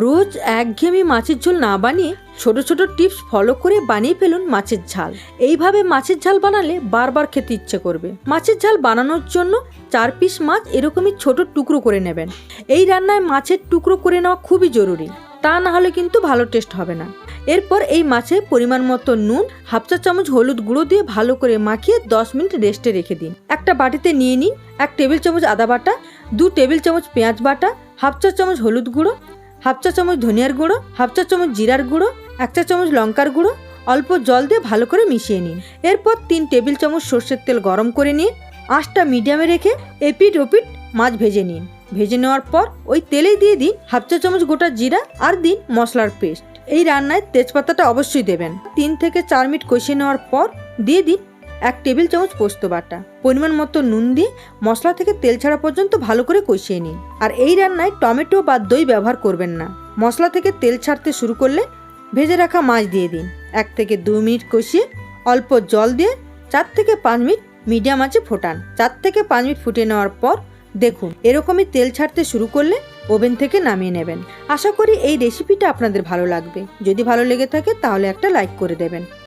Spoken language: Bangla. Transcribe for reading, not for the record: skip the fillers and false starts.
রোজ একঘেয়েমি মাছের ঝোল না বানিয়ে ছোট ছোট টিপস ফলো করে বানিয়ে ফেলুন মাছের ঝাল। এইভাবে মাছের ঝাল বানালে বারবার খেতে ইচ্ছে করবে। মাছের ঝাল বানানোর জন্য 4 পিস মাছ এরকমই ছোট টুকরো করে নেবেন। এই রান্নায় মাছের টুকরো করে নেওয়া খুবই জরুরি, তা না হলে কিন্তু ভালো টেস্ট হবে না। এরপর এই মাছে পরিমাণ মতো নুন, হাফ চা চামচ হলুদ গুঁড়ো দিয়ে ভালো করে মাখিয়ে 10 মিনিট রেস্টে রেখে দিন। একটা বাটিতে নিয়ে নিন 1 টেবিল চামচ আদা বাটা, 2 টেবিল চামচ পেঁয়াজ বাটা, হাফ চা চামচ হলুদ গুঁড়ো, হাফ চা চামচ ধনিয়ার গুঁড়ো, হাফ চা চামচ জিরার গুঁড়ো, 1 চা চামচ লঙ্কার গুঁড়ো, অল্প জল দিয়ে ভালো করে মিশিয়ে নিন। এরপর 3 টেবিল চামচ সর্ষের তেল গরম করে নিয়ে আঁচটা মিডিয়ামে রেখে এপিট ওপিট মাছ ভেজে নিন। ভেজে নেওয়ার পর ওই তেলেই দিয়ে দিন হাফ চা চামচ গোটা জিরা আর দিন মশলার পেস্ট। এই রান্নায় তেজপাতাটা অবশ্যই দেবেন। 3 থেকে 4 মিনিট কষিয়ে নেওয়ার পর দিয়ে দিন 1 টেবিল চামচ পোস্ত বাটা। পরিমাণ মতো নুন দিয়ে মশলা থেকে তেল ছাড়া পর্যন্ত ভালো করে কষিয়ে নিন। আর এই রান্নায় টমেটো বা দই ব্যবহার করবেন না। মশলা থেকে তেল ছাড়তে শুরু করলে ভেজে রাখা মাছ দিয়ে দিন। 1 থেকে 2 মিনিট কষিয়ে অল্প জল দিয়ে 4 থেকে 5 মিনিট মিডিয়াম আঁচে ফোটান। 4 থেকে 5 মিনিট ফুটিয়ে নেওয়ার পর দেখুন এরকমই তেল ছাড়তে শুরু করলে ওভেন থেকে নামিয়ে নেবেন। আশা করি এই রেসিপিটা আপনাদের ভালো লাগবে। যদি ভালো লেগে থাকে তাহলে একটা লাইক করে দেবেন।